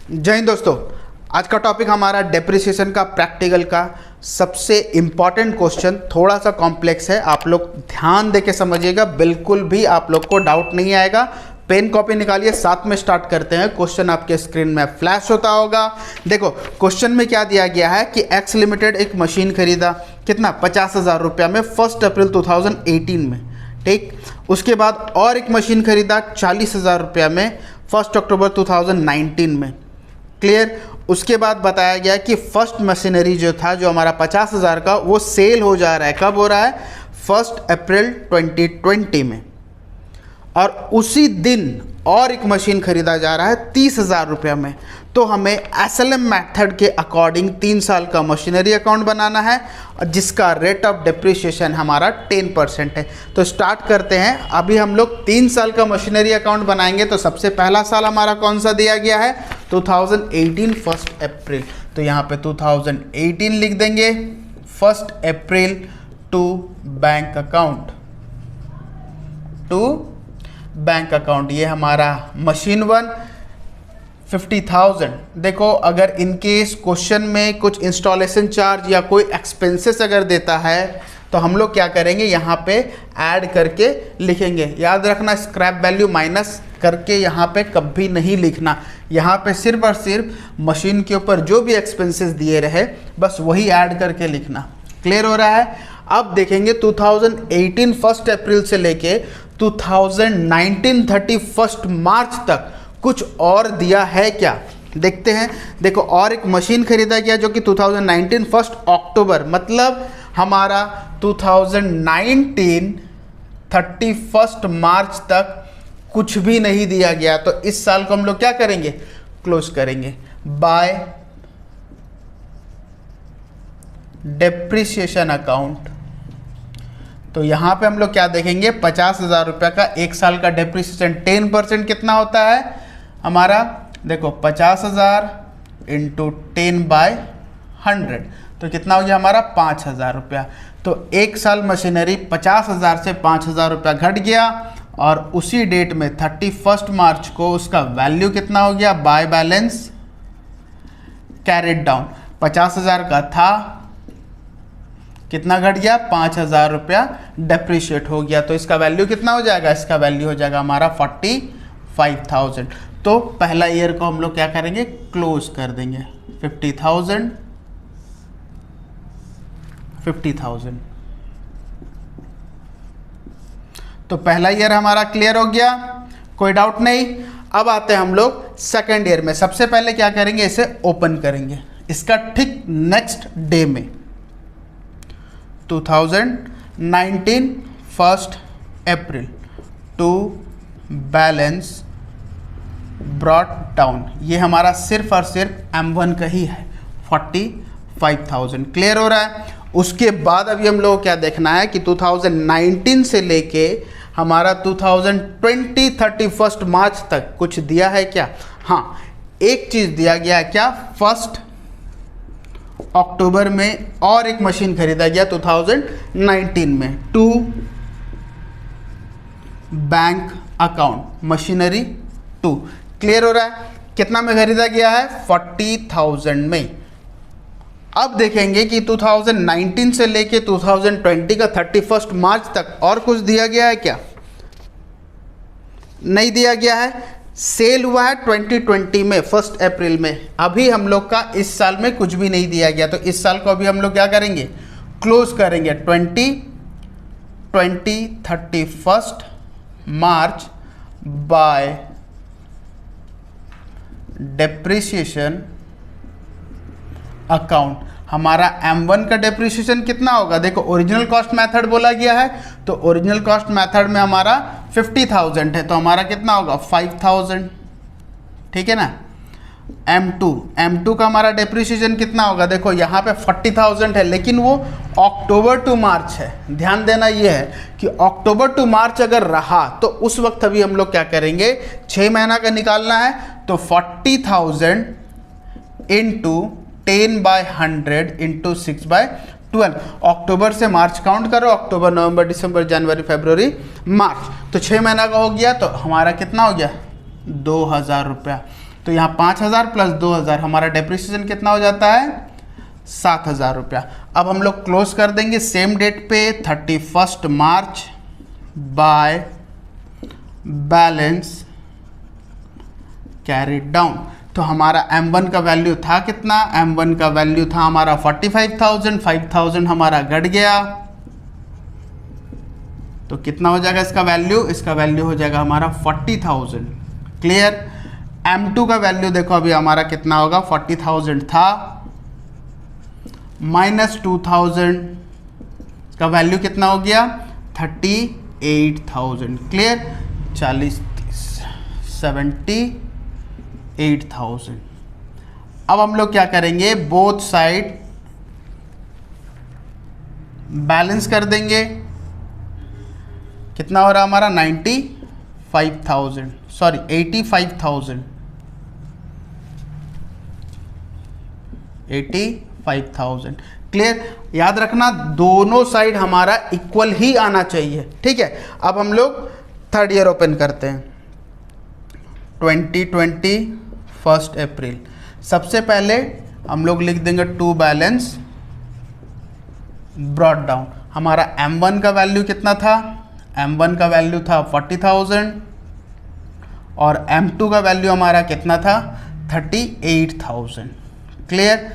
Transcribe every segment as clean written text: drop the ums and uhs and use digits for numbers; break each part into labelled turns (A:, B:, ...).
A: जय हिंद दोस्तों। आज का टॉपिक हमारा डेप्रिसिएशन का प्रैक्टिकल का सबसे इम्पॉर्टेंट क्वेश्चन, थोड़ा सा कॉम्प्लेक्स है। आप लोग ध्यान दे के समझिएगा, बिल्कुल भी आप लोग को डाउट नहीं आएगा। पेन कॉपी निकालिए, साथ में स्टार्ट करते हैं। क्वेश्चन आपके स्क्रीन में फ्लैश होता होगा। देखो क्वेश्चन में क्या दिया गया है कि एक्स लिमिटेड एक मशीन खरीदा, कितना 50,000 रुपया में 1 अप्रैल 2018 में, ठीक। उसके बाद और एक मशीन खरीदा 40,000 रुपया में 1 अक्टूबर 2019 में, क्लियर। उसके बाद बताया गया कि फर्स्ट मशीनरी जो था, जो हमारा 50,000 का, वो सेल हो जा रहा है। कब हो रहा है? 1 अप्रैल 2020 में। और उसी दिन और एक मशीन खरीदा जा रहा है 30,000 रुपया में। तो हमें एसएलएम मेथड के अकॉर्डिंग 3 साल का मशीनरी अकाउंट बनाना है, जिसका रेट ऑफ डिप्रिसिएशन हमारा 10% है। तो स्टार्ट करते हैं। अभी हम लोग 3 साल का मशीनरी अकाउंट बनाएंगे। तो सबसे पहला साल हमारा कौन सा दिया गया है? 2018 1 अप्रैल। तो यहाँ पे 2018 लिख देंगे। 1 अप्रैल to bank account, bank account. ये हमारा मशीन 1 50,000। देखो अगर इन केस क्वेश्चन में कुछ इंस्टॉलेशन चार्ज या कोई एक्सपेंसेस अगर देता है तो हम लोग क्या करेंगे, यहाँ पे ऐड करके लिखेंगे। याद रखना, स्क्रैप वैल्यू माइनस करके यहाँ पे कभी नहीं लिखना। यहाँ पे सिर्फ और सिर्फ मशीन के ऊपर जो भी एक्सपेंसेस दिए रहे, बस वही ऐड करके लिखना। क्लियर हो रहा है? अब देखेंगे 2018 1 अप्रैल से लेके 2019 31 मार्च तक कुछ और दिया है क्या, देखते हैं। देखो और एक मशीन खरीदा गया जो कि 2019 1 अक्टूबर, मतलब हमारा 2019 31 मार्च तक कुछ भी नहीं दिया गया। तो इस साल को हम लोग क्या करेंगे? क्लोज करेंगे बाय डेप्रिसिएशन अकाउंट। तो यहाँ पे हम लोग क्या देखेंगे, 50,000 रुपये का 1 साल का डेप्रिसिएशन 10% कितना होता है हमारा? देखो 50,000 इंटू 10/100, तो कितना हो गया हमारा? 5,000 रुपया। तो 1 साल मशीनरी 50,000 से 5,000 रुपया घट गया, और उसी डेट में 31 मार्च को उसका वैल्यू कितना हो गया? By balance carried down. 50,000 का था, कितना घट गया? 5,000 रुपया डेप्रिशिएट हो गया। तो इसका वैल्यू कितना हो जाएगा? इसका वैल्यू हो जाएगा हमारा 45,000। तो पहला ईयर को हम लोग क्या करेंगे? क्लोज कर देंगे। 50,000। तो पहला ईयर हमारा क्लियर हो गया, कोई डाउट नहीं। अब आते हैं हम लोग सेकेंड ईयर में। सबसे पहले क्या करेंगे, इसे ओपन करेंगे। इसका ठीक नेक्स्ट डे में 2019 1 अप्रैल टू बैलेंस ब्रॉट डाउन। ये हमारा सिर्फ और सिर्फ M1 का ही है, 45,000। क्लियर हो रहा है? उसके बाद अभी हम लोग क्या देखना है कि 2019 से लेके हमारा 2020 31 मार्च तक कुछ दिया है क्या? हाँ, एक चीज़ दिया गया है क्या? 1 अक्टूबर में और एक मशीन खरीदा गया 2019 में, to bank account machinery 2। Clear हो रहा है? कितना में खरीदा गया है? 40,000 में। अब देखेंगे कि 2019 से लेके 2020 का 31 मार्च तक और कुछ दिया गया है क्या? नहीं दिया गया है। सेल हुआ है 2020 में 1 अप्रैल में। अभी हम लोग का इस साल में कुछ भी नहीं दिया गया। तो इस साल को अभी हम लोग क्या करेंगे? क्लोज करेंगे 2020 31 मार्च बाय डेप्रिसिएशन अकाउंट। हमारा M1 का डेप्रिसिएशन कितना होगा? देखो ओरिजिनल कॉस्ट मेथड बोला गया है, तो ओरिजिनल कॉस्ट मेथड में हमारा 50,000 है, तो हमारा कितना होगा? 5,000, ठीक है ना। M2 का हमारा डेप्रिसिएशन कितना होगा? देखो यहाँ पे 40,000 है, लेकिन वो अक्टूबर टू मार्च है। ध्यान देना ये है कि अक्टूबर टू मार्च अगर रहा तो उस वक्त अभी हम लोग क्या करेंगे, 6 महीना का निकालना है। तो 40,000 इंटू 10/100 इंटू 6/12। अक्टूबर से मार्च काउंट करो, अक्टूबर नवंबर दिसंबर जनवरी फरवरी मार्च, तो 6 महीना का हो गया। तो हमारा कितना हो गया? 2,000 रुपया। तो यहाँ 5,000 प्लस 2,000 हमारा डेप्रिसिएशन कितना हो जाता है 7,000 रुपया। अब हम लोग क्लोज कर देंगे सेम डेट पे 31 मार्च बाय बैलेंस कैरिड डाउन। तो हमारा M1 का वैल्यू था कितना, M1 का वैल्यू था हमारा 45,000, 5,000 हमारा घट गया, तो कितना हो जाएगा इसका वैल्यू हो जाएगा हमारा 40,000। क्लियर। M2 का वैल्यू देखो अभी हमारा कितना होगा, 40,000 था, माइनस 2,000 का वैल्यू कितना हो गया 38,000। क्लियर। 40 78,000। अब हम लोग क्या करेंगे, बोथ साइड बैलेंस कर देंगे। कितना हो रहा हमारा 85,000। क्लियर। याद रखना दोनों साइड हमारा इक्वल ही आना चाहिए। ठीक है। अब हम लोग थर्ड ईयर ओपन करते हैं 2020 1 अप्रैल। सबसे पहले हम लोग लिख देंगे टू बैलेंस ब्रॉट डाउन। हमारा M1 का वैल्यू कितना था, M1 का वैल्यू था 40,000 और M2 का वैल्यू हमारा कितना था 38,000। क्लियर।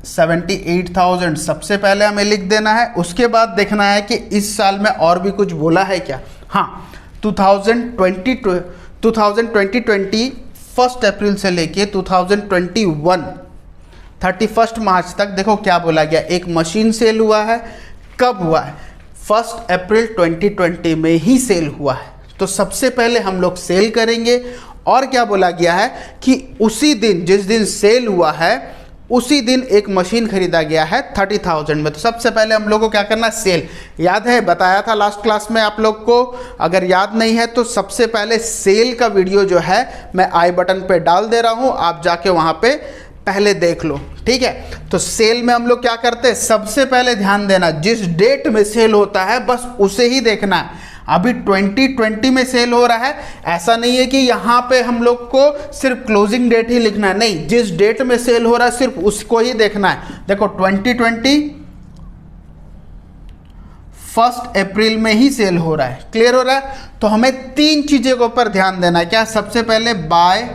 A: 78,000 सबसे पहले हमें लिख देना है, उसके बाद देखना है कि इस साल में और भी कुछ बोला है क्या। हाँ, 2020 1 अप्रैल से लेके 2021 31 मार्च तक देखो क्या बोला गया। एक मशीन सेल हुआ है, कब हुआ है 1 अप्रैल 2020 में ही सेल हुआ है। तो सबसे पहले हम लोग सेल करेंगे। और क्या बोला गया है कि उसी दिन जिस दिन सेल हुआ है उसी दिन एक मशीन खरीदा गया है 30,000 में। तो सबसे पहले हम लोग को क्या करना है, सेल। याद है, बताया था लास्ट क्लास में आप लोग को, अगर याद नहीं है तो सबसे पहले सेल का वीडियो जो है मैं आई बटन पे डाल दे रहा हूं, आप जाके वहां पे पहले देख लो। ठीक है। तो सेल में हम लोग क्या करते हैं, सबसे पहले ध्यान देना जिस डेट में सेल होता है बस उसे ही देखना है। अभी 2020 में सेल हो रहा है, ऐसा नहीं है कि यहाँ पे हम लोग को सिर्फ क्लोजिंग डेट ही लिखना है, नहीं, जिस डेट में सेल हो रहा है सिर्फ उसको ही देखना है। देखो 2020 1 अप्रैल में ही सेल हो रहा है। क्लियर हो रहा है। तो हमें तीन चीजों के ऊपर ध्यान देना है। क्या, सबसे पहले बाय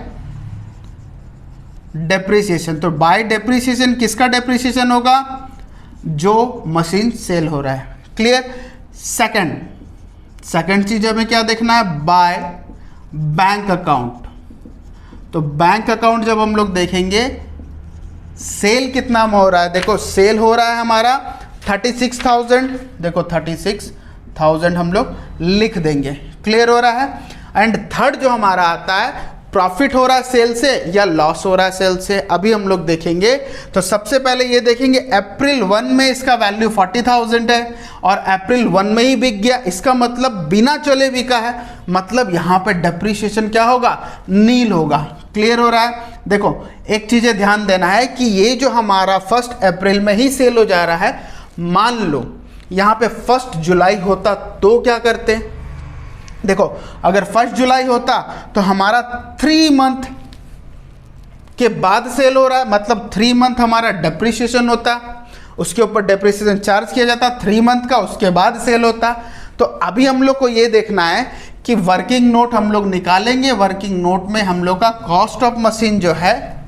A: डेप्रिसिएशन। तो बाय डेप्रिसिएशन किसका डेप्रिसिएशन होगा, जो मशीन सेल हो रहा है। क्लियर। सेकंड चीज हमें क्या देखना है, बाय बैंक अकाउंट। तो बैंक अकाउंट जब हम लोग देखेंगे सेल कितना में हो रहा है, देखो सेल हो रहा है हमारा 36,000। देखो 36,000 हम लोग लिख देंगे। क्लियर हो रहा है। एंड थर्ड जो हमारा आता है, प्रॉफिट हो रहा है सेल से या लॉस हो रहा है सेल से, अभी हम लोग देखेंगे। तो सबसे पहले ये देखेंगे अप्रैल 1 में इसका वैल्यू 40,000 है और अप्रैल 1 में ही बिक गया, इसका मतलब बिना चले बिका है, मतलब यहाँ पे डेप्रिसिएशन क्या होगा, नील होगा। क्लियर हो रहा है। देखो एक चीज़ ध्यान देना है कि ये जो हमारा 1 अप्रैल में ही सेल हो जा रहा है, मान लो यहाँ पे 1 जुलाई होता तो क्या करते, देखो अगर 1 जुलाई होता तो हमारा 3 मंथ के बाद सेल हो रहा है, मतलब 3 मंथ हमारा डेप्रिसिएशन होता, उसके ऊपर डेप्रिसिएशन चार्ज किया जाता 3 मंथ का, उसके बाद सेल होता। तो अभी हम लोग को ये देखना है कि वर्किंग नोट हम लोग निकालेंगे। वर्किंग नोट में हम लोग का कॉस्ट ऑफ मशीन जो है,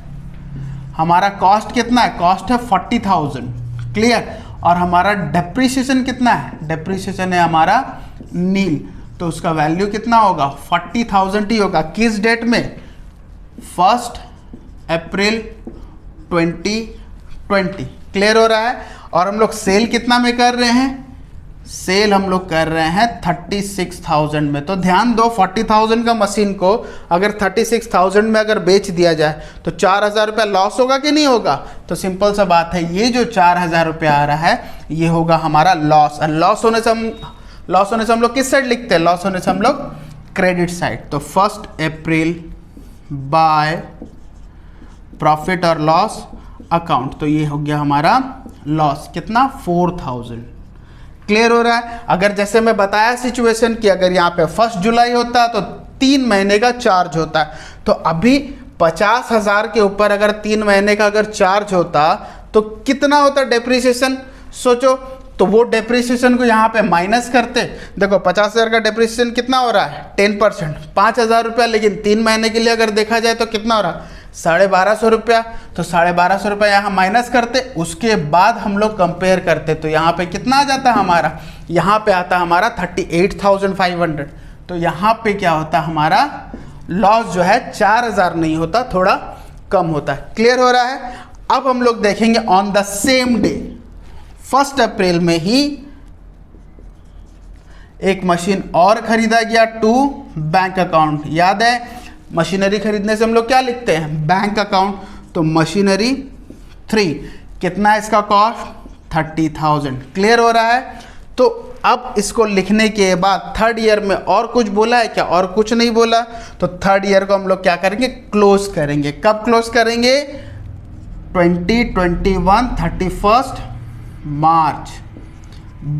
A: हमारा कॉस्ट कितना है, कॉस्ट है 40,000। क्लियर। और हमारा डेप्रिसिएशन कितना है, डेप्रिसिएशन है हमारा नील, तो उसका वैल्यू कितना होगा 40,000 ही होगा। किस डेट में, 1 अप्रैल 2020। क्लियर हो रहा है। और हम लोग सेल कितना में कर रहे हैं, सेल हम लोग कर रहे हैं 36,000 में। तो ध्यान दो 40,000 का मशीन को अगर 36,000 में अगर बेच दिया जाए तो 4,000 रुपया लॉस होगा कि नहीं होगा। तो सिंपल सा बात है, ये जो 4,000 रुपया आ रहा है ये होगा हमारा लॉस। और लॉस होने से हम लोग किस साइड लिखते हैं, लॉस होने से हम लोग क्रेडिट साइड। तो 1 अप्रैल बाय प्रॉफिट और लॉस अकाउंट, तो ये हो गया हमारा लॉस कितना 4,000। क्लियर हो रहा है। अगर जैसे मैं बताया सिचुएशन कि अगर यहाँ पे 1 जुलाई होता तो 3 महीने का चार्ज होता है, तो अभी 50,000 के ऊपर अगर 3 महीने का अगर चार्ज होता तो कितना होता डेप्रिसिएशन, सोचो। तो वो डेप्रिसिएशन को यहाँ पे माइनस करते, देखो 50,000 का डेप्रिसिएशन कितना हो रहा है 10%, 5,000 रुपया, लेकिन 3 महीने के लिए अगर देखा जाए तो कितना हो रहा है 1,250 रुपया। तो 1,250 रुपया यहाँ माइनस करते, उसके बाद हम लोग कंपेयर करते तो यहाँ पे कितना आ जाता हमारा, यहाँ पे आता हमारा 38,500। तो यहाँ पे क्या होता हमारा लॉस जो है 4,000 नहीं होता, थोड़ा कम होता है। क्लियर हो रहा है। अब हम लोग देखेंगे ऑन द सेम डे 1 अप्रैल में ही एक मशीन और खरीदा गया टू बैंक अकाउंट। याद है मशीनरी खरीदने से हम लोग क्या लिखते हैं बैंक अकाउंट। तो मशीनरी 3 कितना है इसका कॉस्ट 30,000। क्लियर हो रहा है। तो अब इसको लिखने के बाद 3rd ईयर में और कुछ बोला है क्या, और कुछ नहीं बोला। तो 3rd ईयर को हम लोग क्या करेंगे क्लोज करेंगे। कब क्लोज करेंगे 2021 31 मार्च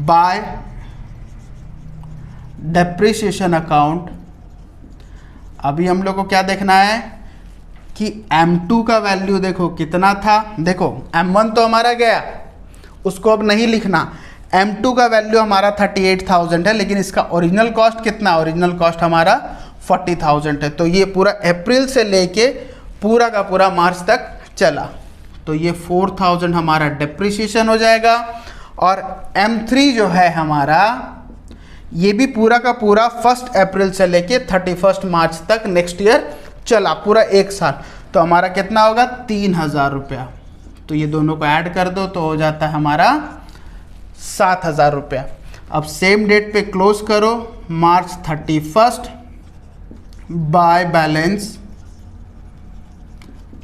A: बाय डेप्रिसिएशन अकाउंट। अभी हम लोग को क्या देखना है कि M2 का वैल्यू देखो कितना था, देखो M1 तो हमारा गया, उसको अब नहीं लिखना। M2 का वैल्यू हमारा 38,000 है, लेकिन इसका ओरिजिनल कॉस्ट कितना, ओरिजिनल कॉस्ट हमारा 40,000 है। तो ये पूरा अप्रैल से लेके पूरा का पूरा मार्च तक चला, तो ये 4,000 हमारा डेप्रिसिएशन हो जाएगा। और M3 जो है हमारा ये भी पूरा का पूरा 1 अप्रैल से लेके 31 मार्च तक नेक्स्ट ईयर चला, पूरा एक साल। तो हमारा कितना होगा 3,000 रुपया। तो ये दोनों को ऐड कर दो तो हो जाता है हमारा 7,000 रुपया। अब सेम डेट पे क्लोज करो मार्च 31 बाय बैलेंस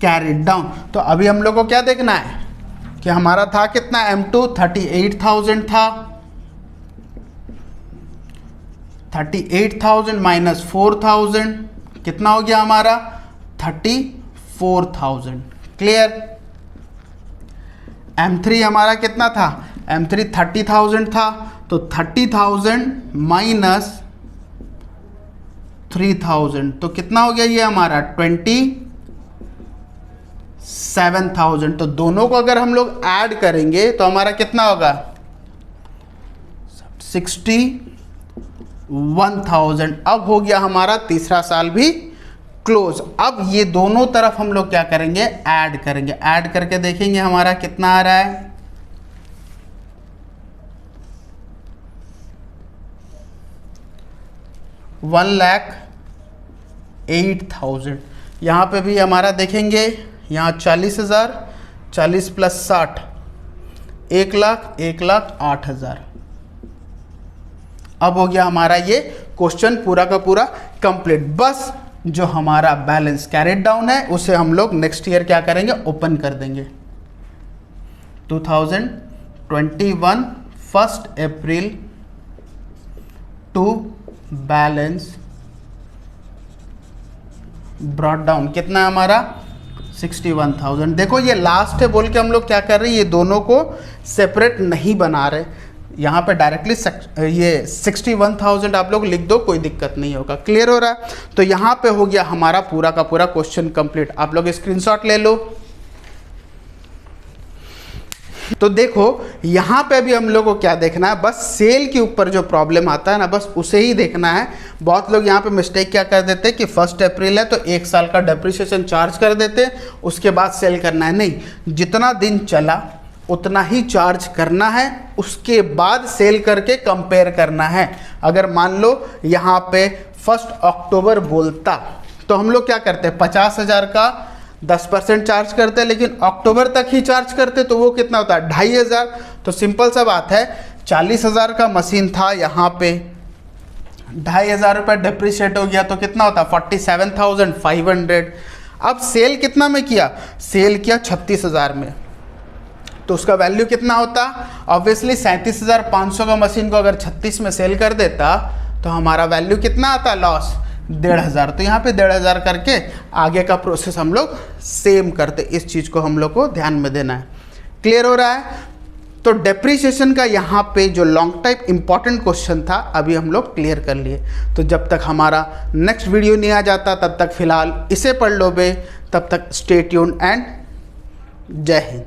A: कैरिड डाउन। तो अभी हम लोग को क्या देखना है कि हमारा था कितना M2 38,000 था, 38,000 माइनस 4,000 कितना हो गया हमारा 34,000। क्लियर। M3 हमारा कितना था, M3 30,000 था, तो 30,000 माइनस 3,000 तो कितना हो गया ये हमारा 27,000। तो दोनों को अगर हम लोग ऐड करेंगे तो हमारा कितना होगा 61,000। अब हो गया हमारा तीसरा साल भी क्लोज। अब ये दोनों तरफ हम लोग क्या करेंगे ऐड करेंगे, ऐड करके देखेंगे हमारा कितना आ रहा है 1,08,000। यहाँ पे भी हमारा देखेंगे यहाँ 40,000, 40 प्लस 60 1,08,000। अब हो गया हमारा ये क्वेश्चन पूरा का पूरा कंप्लीट। बस जो हमारा बैलेंस कैरिड डाउन है उसे हम लोग नेक्स्ट ईयर क्या करेंगे ओपन कर देंगे। 2021 1 अप्रैल टू बैलेंस ब्रॉट डाउन कितना है हमारा 61,000। देखो ये लास्ट है बोल के हम लोग क्या कर रहे हैं, ये दोनों को सेपरेट नहीं बना रहे, यहाँ पे डायरेक्टली ये 61,000 आप लोग लिख दो, कोई दिक्कत नहीं होगा। क्लियर हो रहा है। तो यहाँ पे हो गया हमारा पूरा का पूरा क्वेश्चन कंप्लीट। आप लोग स्क्रीनशॉट ले लो। तो देखो यहाँ पे भी हम लोग को क्या देखना है, बस सेल के ऊपर जो प्रॉब्लम आता है ना बस उसे ही देखना है। बहुत लोग यहाँ पे मिस्टेक क्या कर देते हैं कि 1 अप्रैल है तो 1 साल का डेप्रिसिएशन चार्ज कर देते, उसके बाद सेल करना है। नहीं, जितना दिन चला उतना ही चार्ज करना है, उसके बाद सेल करके कंपेयर करना है। अगर मान लो यहाँ पे 1 अक्टूबर बोलता तो हम लोग क्या करते 50,000 का 10% चार्ज करते, लेकिन अक्टूबर तक ही चार्ज करते तो वो कितना होता है 2,500। तो सिंपल सा बात है 40,000 का मशीन था, यहाँ पे 2,500 रुपये डिप्रिशिएट हो गया तो कितना होता 47,500। अब सेल कितना में किया, सेल किया 36,000 में, तो उसका वैल्यू कितना होता ऑब्वियसली 37,500 का मशीन को अगर 36 में सेल कर देता तो हमारा वैल्यू कितना आता लॉस 1,500। तो यहाँ पे 1,500 करके आगे का प्रोसेस हम लोग सेम करते, इस चीज़ को हम लोग को ध्यान में देना है। क्लियर हो रहा है। तो डेप्रिसिएशन का यहाँ पे जो लॉन्ग टाइप इंपॉर्टेंट क्वेश्चन था अभी हम लोग क्लियर कर लिए। तो जब तक हमारा नेक्स्ट वीडियो नहीं आ जाता तब तक फिलहाल इसे पढ़ लो बे। तब तक स्टे ट्यून्ड एंड जय हिंद।